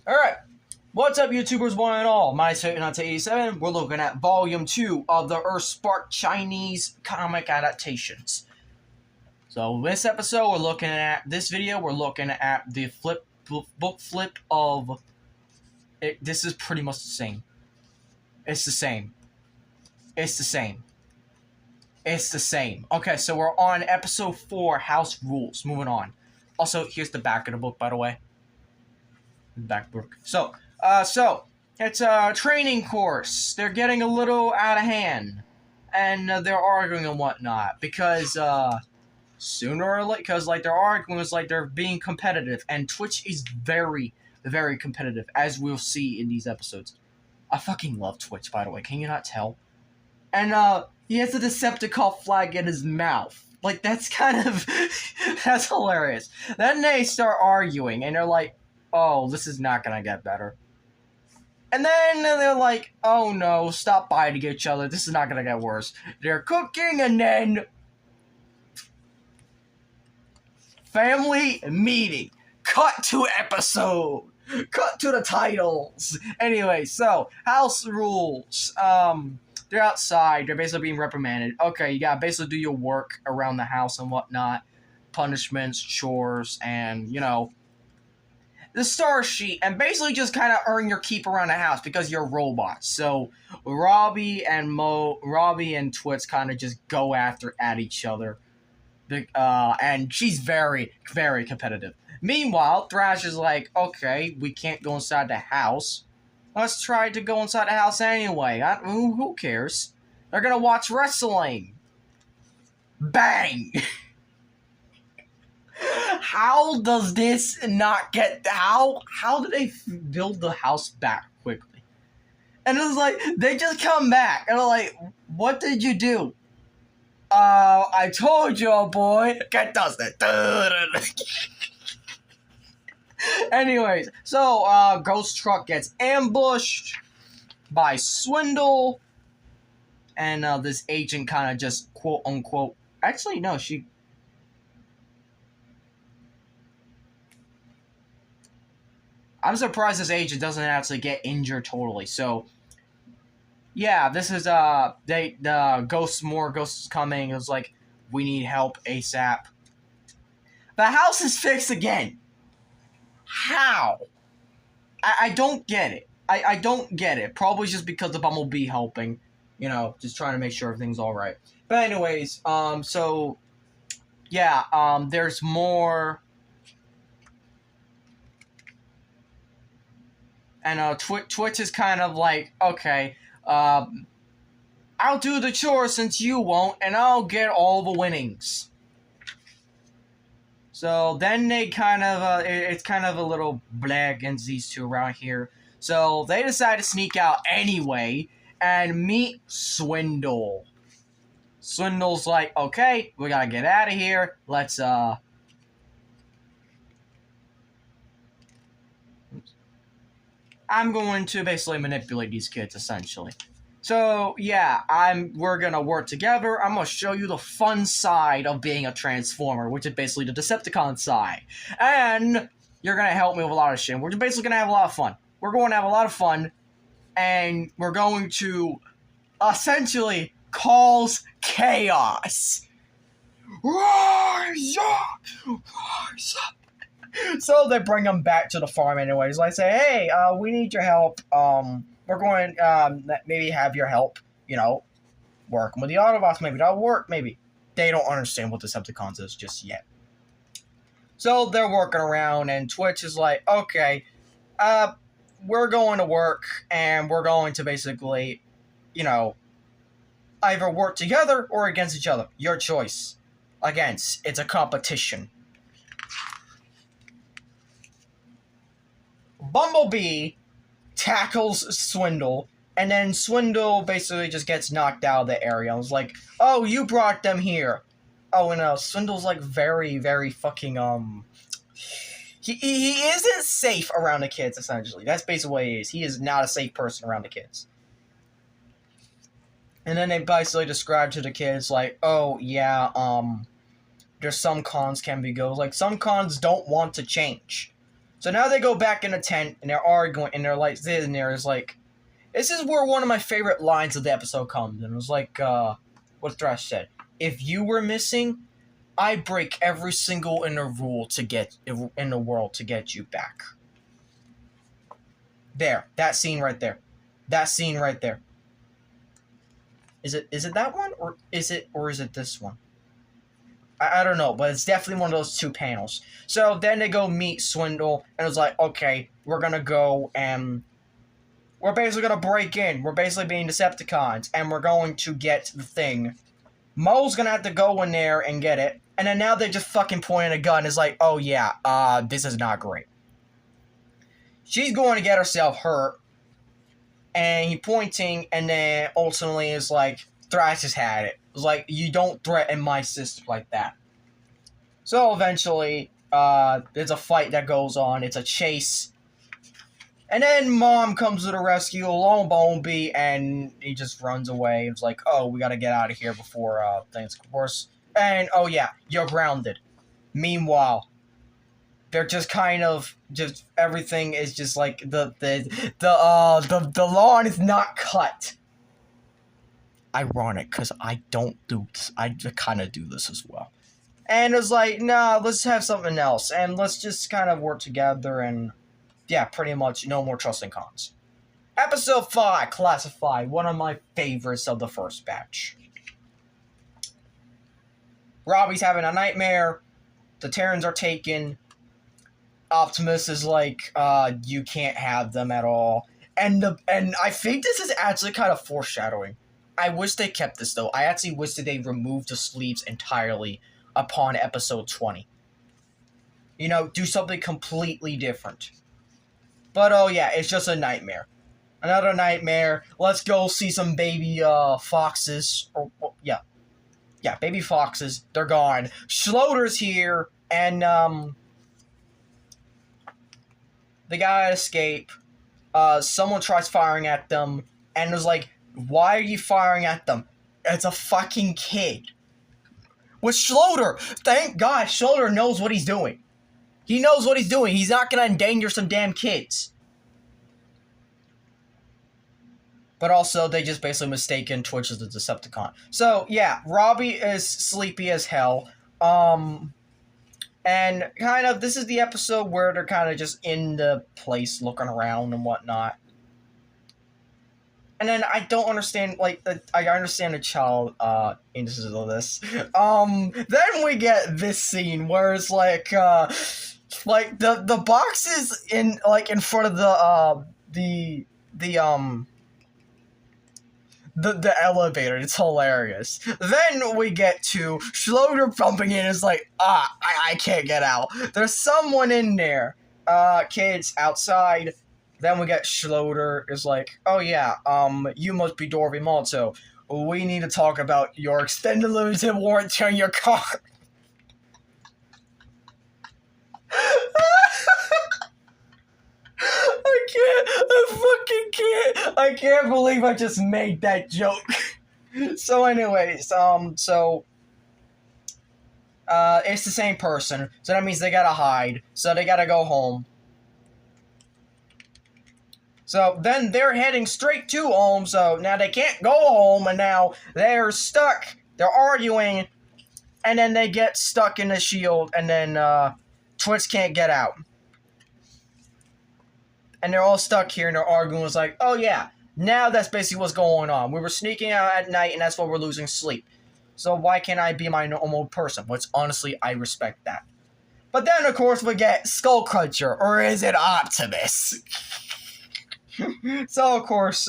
Alright, what's up YouTubers one and all? My name is 87. We're looking at Volume 2 of the Earthspark Chinese comic adaptations. So this episode, we're looking at the book flip of... This is pretty much the same. It's the same. Okay, so we're on episode 4, House Rules. Moving on. Also, here's the back of the book, by the way. Back book. So it's a training course. They're getting a little out of hand, and they're arguing and whatnot because sooner or later, because they're arguing, it's like they're being competitive, and Twitch is very, very competitive, as we'll see in these episodes. I fucking love Twitch, by the way. Can you not tell? And he has a Decepticon flag in his mouth. Like, that's kind of that's hilarious. Then they start arguing, and they're like, oh, this is not gonna get better. And then they're like, oh no, stop biting each other. This is not gonna get worse. They're cooking, and then... family meeting. Cut to episode. Cut to the titles. Anyway, so, house rules. They're outside. They're basically being reprimanded. Okay, you gotta basically do your work around the house and whatnot. Punishments, chores, and, you know... the star sheet, and basically just kind of earn your keep around the house because you're robots. So Robbie and Twits kind of just go at each other, and she's very, very competitive. Meanwhile, Thrash is like, okay, we can't go inside the house. Let's try to go inside the house anyway. Who cares? They're gonna watch wrestling. Bang! How does this not get... How do they build the house back quickly? And it was like, they just come back. And they're like, what did you do? I told you, boy. Get dusted. Anyways, so, Ghost Truck gets ambushed by Swindle. And, this agent kind of just, quote-unquote... Actually, no, she... I'm surprised this agent doesn't actually get injured totally. So, yeah, this is, more ghosts coming. It was like, we need help ASAP. The house is fixed again. How? I don't get it. I don't get it. Probably just because the Bumblebee helping. You know, just trying to make sure everything's alright. But anyways, so, yeah, there's more... And Twitch is kind of like, okay, I'll do the chores since you won't, and I'll get all the winnings. So then they kind of, it's kind of a little blah against these two around here. So they decide to sneak out anyway and meet Swindle. Swindle's like, okay, we gotta get out of here. Let's, I'm going to basically manipulate these kids, essentially. So, yeah, we're gonna work together. I'm gonna show you the fun side of being a Transformer, which is basically the Decepticon side. And you're gonna help me with a lot of shit. We're basically gonna have a lot of fun. We're going to have a lot of fun, and we're going to, essentially, cause chaos. Rise up! Rise up! So they bring him back to the farm anyways. Like, say, hey, we need your help. We're going maybe have your help, you know, working with the Autobots. Maybe that'll work, maybe. They don't understand what Decepticons is just yet. So they're working around, and Twitch is like, okay, we're going to work, and we're going to basically, you know, either work together or against each other. Your choice. Against. It's a competition. Bumblebee tackles Swindle, and then Swindle basically just gets knocked out of the area. I was like, oh, you brought them here. Oh, and Swindle's like very, very fucking, He isn't safe around the kids, essentially. That's basically what he is. He is not a safe person around the kids. And then they basically describe to the kids, like, oh, yeah, there's some cons can be good. Like, some cons don't want to change. So now they go back in the tent, and they're arguing, and they're like, this is where one of my favorite lines of the episode comes, and it was like, what Thrash said, if you were missing, I'd break every single inner rule in the world to get you back. There, that scene right there. Is it that one, or is it this one? I don't know, but it's definitely one of those two panels. So then they go meet Swindle, and it's like, okay, we're gonna go and we're basically gonna break in. We're basically being Decepticons, and we're going to get the thing. Mo's gonna have to go in there and get it, and then now they just fucking pointing a gun. It's like, oh yeah, this is not great. She's going to get herself hurt, and he pointing, and then ultimately is like, Thrash has had it. It's like, you don't threaten my sister like that. So eventually, there's a fight that goes on. It's a chase. And then Mom comes to the rescue, along Bumblebee, and he just runs away. It's like, oh, we gotta get out of here before things get worse. And, oh yeah, you're grounded. Meanwhile, they're just kind of, everything is just like, the lawn is not cut. Ironic, because I don't do this. I kind of do this as well. And it's like, nah, let's have something else. And let's just kind of work together and, yeah, pretty much no more trusting cons. Episode 5, Classified. One of my favorites of the first batch. Robbie's having a nightmare. The Terrans are taken. Optimus is like, you can't have them at all. And I think this is actually kind of foreshadowing. I wish they kept this, though. I actually wish that they removed the sleeves entirely upon episode 20. You know, do something completely different. But, oh yeah, it's just a nightmare. Another nightmare. Let's go see some baby foxes. Yeah, baby foxes. They're gone. Schloeder's here, and they gotta escape. Someone tries firing at them, and was like, why are you firing at them? It's a fucking kid. With Schloeder! Thank God Schloeder knows what he's doing. He knows what he's doing. He's not gonna endanger some damn kids. But also, they just basically mistaken Twitch as a Decepticon. So, yeah, Robbie is sleepy as hell. And kind of, this is the episode where they're kind of just in the place looking around and whatnot. And then I don't understand, like, I understand the child, instances of this. Then we get this scene where it's like the boxes in front of the elevator. It's hilarious. Then we get to Schloeder bumping in. It's like, I can't get out. There's someone in there. Kids outside. Then we get Schloeder is like, oh yeah, you must be Dorothy Malto. We need to talk about your extended limited warranty on your car. I can't believe I just made that joke. So anyways, it's the same person. So that means they gotta hide. So they gotta go home. So then they're heading straight to home, so now they can't go home, and now they're stuck. They're arguing, and then they get stuck in the shield, and then Twitch can't get out. And they're all stuck here, and they're arguing. It's like, oh yeah, now that's basically what's going on. We were sneaking out at night, and that's why we're losing sleep. So why can't I be my normal person? Which, honestly, I respect that. But then, of course, we get Skullcruncher, or is it Optimus? So, of course,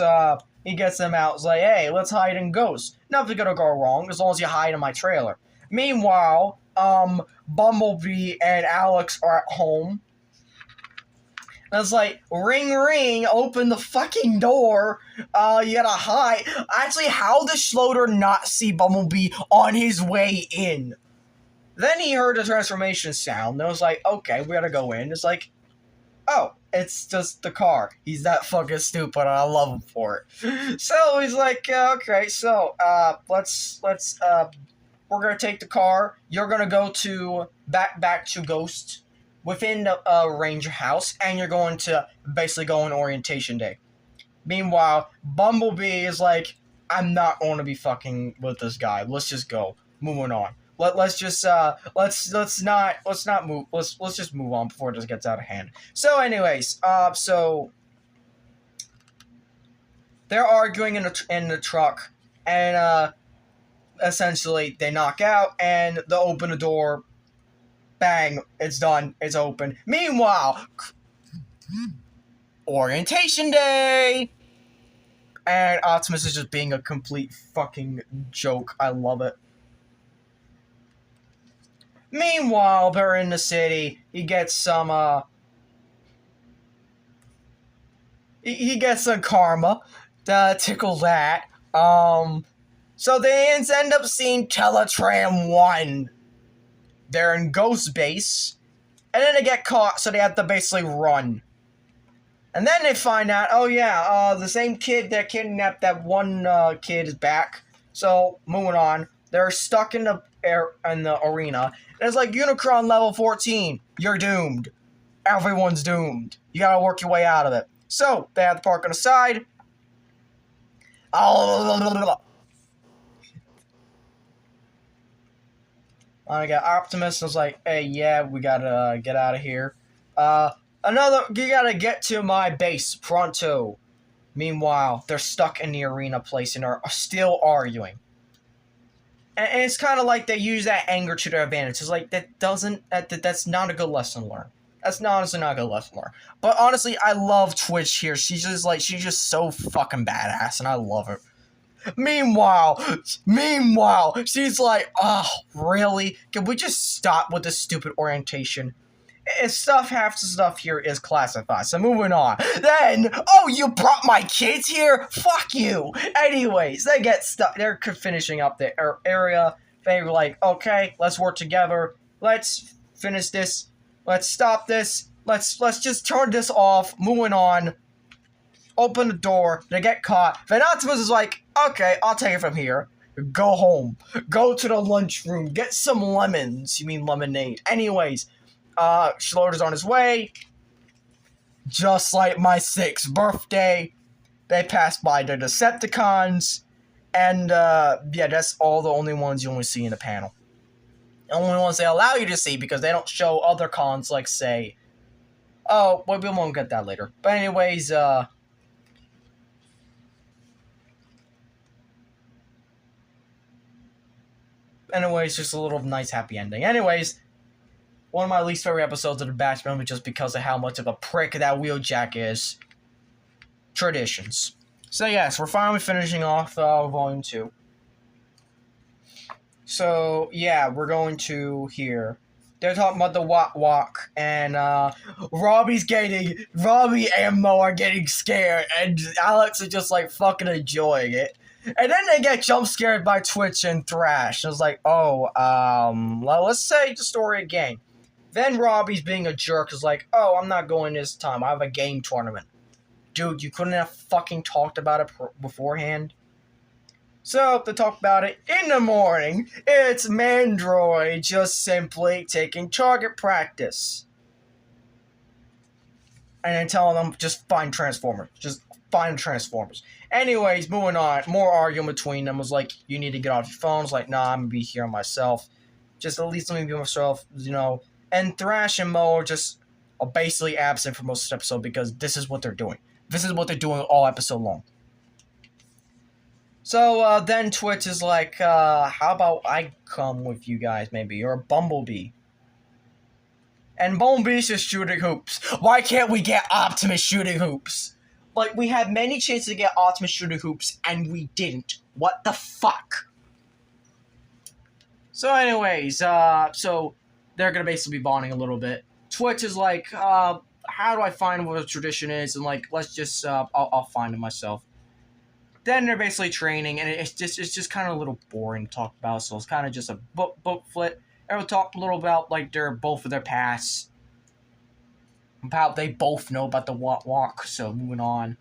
he gets them out. It's like, hey, let's hide in Ghost. Nothing's gonna go wrong as long as you hide in my trailer. Meanwhile, Bumblebee and Alex are at home. And it's like, ring, ring, open the fucking door. You gotta hide. Actually, how does Schloeder not see Bumblebee on his way in? Then he heard the transformation sound. And it was like, okay, we gotta go in. It's like, oh, it's just the car. He's that fucking stupid, and I love him for it. So he's like, okay, so let's we're gonna take the car. You're gonna go to back to Ghost, within the Ranger house, and you're going to basically go on orientation day. Meanwhile, Bumblebee is like, I'm not going to be fucking with this guy. Let's just go. Moving on. Let's just not move. Let's just move on before this gets out of hand. So, anyways, so they're arguing in the truck, and essentially they knock out, and they open the door. Bang! It's done. It's open. Meanwhile, orientation day. And Optimus is just being a complete fucking joke. I love it. Meanwhile, they're in the city. He gets some, he gets some karma to tickle that. So they end up seeing Teletran 1. They're in Ghost Base. And then they get caught, so they have to basically run. And then they find out, oh yeah, the same kid that kidnapped that one kid is back. So, moving on. They're stuck in the arena. And it's like, Unicron level 14. You're doomed. Everyone's doomed. You gotta work your way out of it. So, they have to park on the side. I got Optimus. I was like, hey, yeah, we gotta get out of here. You gotta get to my base, pronto. Meanwhile, they're stuck in the arena place and are still arguing. And it's kind of like they use that anger to their advantage. It's like, that's not a good lesson to learn. That's honestly not a good lesson to learn. But honestly, I love Twitch here. She's just so fucking badass, and I love her. Meanwhile, she's like, oh, really? Can we just stop with this stupid orientation? Half the stuff here is classified, so moving on. Then, oh, you brought my kids here? Fuck you! Anyways, they get stuck. They're finishing up the area. They're like, okay, let's work together. Let's finish this. Let's stop this. Let's just turn this off. Moving on. Open the door. They get caught. Then Optimus is like, okay, I'll take it from here. Go home. Go to the lunchroom. Get some lemons. You mean lemonade. Anyways. Schloder's on his way. Just like my 6th birthday. They pass by the Decepticons. And, yeah, that's the only ones you only see in the panel. The only ones they allow you to see because they don't show other cons, like, say... Oh, well, we won't get that later. But anyways, just a little nice happy ending. Anyways... One of my least favorite episodes of the Batch movie just because of how much of a prick that Wheeljack is. Traditions. So yes, we're finally finishing off Volume 2. So, yeah, we're going to here. They're talking about the walk, and Robbie and Mo are getting scared, and Alex is just like fucking enjoying it. And then they get jump scared by Twitch and Thrash. I was like, oh, well, let's say the story again. Then Robbie's being a jerk is like, oh, I'm not going this time. I have a game tournament. Dude, you couldn't have fucking talked about it beforehand? So, to talk about it in the morning, it's Mandroid just simply taking target practice. And then telling them, just find Transformers. Just find Transformers. Anyways, moving on. More arguing between them. Was like, you need to get off your phones. Like, nah, I'm going to be here myself. Just at least let me be myself, you know. And Thrash and Mo are just basically absent for most of the episode because this is what they're doing. This is what they're doing all episode long. So, then Twitch is like, how about I come with you guys, maybe? Or Bumblebee. And Bumblebee's just shooting hoops. Why can't we get Optimus shooting hoops? Like, we had many chances to get Optimus shooting hoops, and we didn't. What the fuck? So, anyways, so they're gonna basically be bonding a little bit. Twitch is like, how do I find what a tradition is? And like, let's just, I'll find it myself. Then they're basically training, and it's just kind of a little boring to talk about. So it's kind of just a book flip. And we'll talk a little about like both of their pasts. About they both know about the walk. So moving on.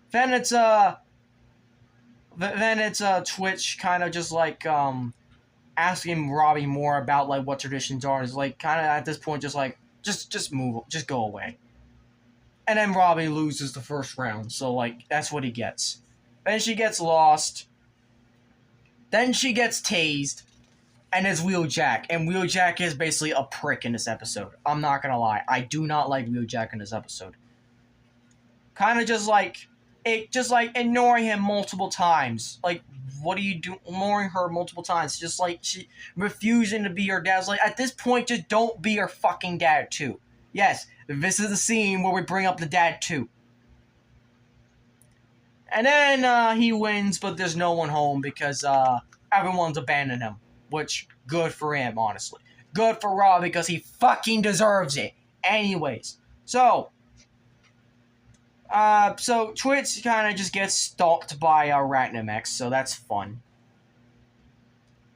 Then it's Twitch kind of just like asking Robbie more about like what traditions are. Is like kind of at this point just like Just move. Just go away. And then Robbie loses the first round, so, like, that's what he gets. Then she gets lost. Then she gets tased. And it's Wheeljack. And Wheeljack is basically a prick in this episode. I'm not gonna lie. I do not like Wheeljack in this episode. Kind of just like ignoring him multiple times. Like, what do you do? Ignoring her multiple times. Just like she refusing to be your dad. It's like, at this point, just don't be your fucking dad too. Yes, this is the scene where we bring up the dad too. And then he wins, but there's no one home because everyone's abandoned him. Which, good for him, honestly. Good for Rob because he fucking deserves it. Anyways, so Twitch kind of just gets stalked by Arachnimex, so that's fun.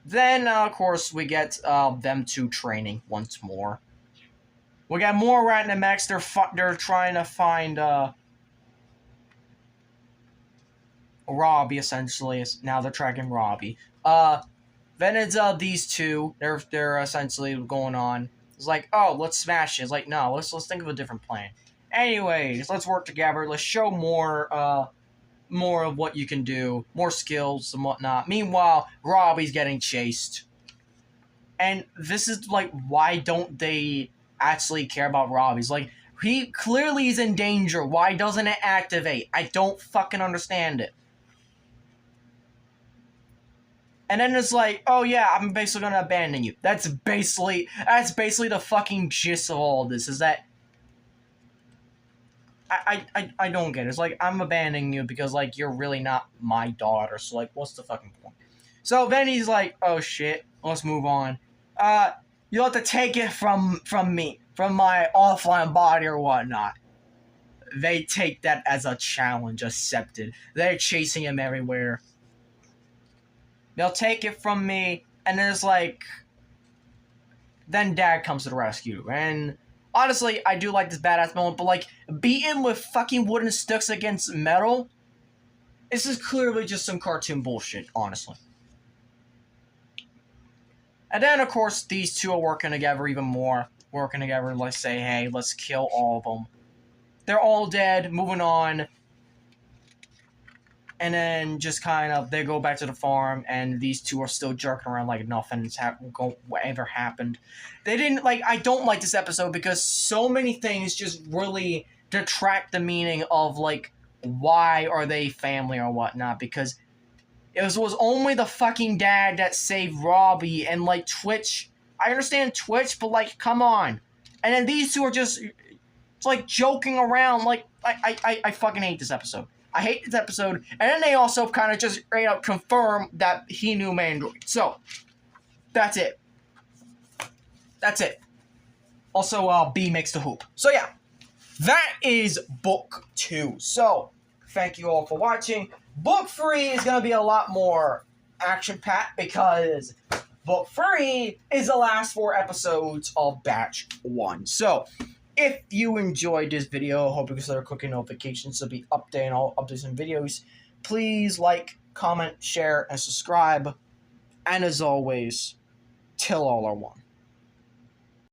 Then, of course, we get them two training once more. We got more Arachnimex. They're trying to find Robbie, essentially. Now they're tracking Robbie. Then it's these two. They're essentially going on. It's like, oh, let's smash it. It's like, no, let's think of a different plan. Anyways, let's work together. Let's show more of what you can do, more skills and whatnot. Meanwhile, Robbie's getting chased. And this is like, why don't they actually care about Robbie? Like, he clearly is in danger. Why doesn't it activate? I don't fucking understand it. And then it's like, oh yeah, I'm basically gonna abandon you. That's basically the fucking gist of all of this, is that I don't get it. It's like, I'm abandoning you because, like, you're really not my daughter, so, like, what's the fucking point? So then he's like, oh shit, let's move on. You'll have to take it from me, from my offline body or whatnot. They take that as a challenge accepted. They're chasing him everywhere. They'll take it from me, and there's like... Then Dad comes to the rescue, and... Honestly, I do like this badass moment, but like, beating with fucking wooden sticks against metal? This is clearly just some cartoon bullshit, honestly. And then, of course, these two are working together even more. Working together, let's say, hey, let's kill all of them. They're all dead, moving on. And then just kind of, they go back to the farm, and these two are still jerking around like nothing's ever happened. They didn't, like, I don't like this episode because so many things just really detract the meaning of, like, why are they family or whatnot, because it was only the fucking dad that saved Robbie, and, like, Twitch, I understand Twitch, but, like, come on. And then these two are just, it's like, joking around, like, I fucking hate this episode. I hate this episode, and then they also kind of just straight up confirm that he knew Mandroid. So, that's it. That's it. Also, B makes the hoop. So yeah, that is Book 2. So, thank you all for watching. Book 3 is going to be a lot more action-packed because Book 3 is the last 4 episodes of Batch 1. So, if you enjoyed this video, I hope you consider clicking notifications to be updated on all updates and videos. Please like, comment, share, and subscribe. And as always, till all are one.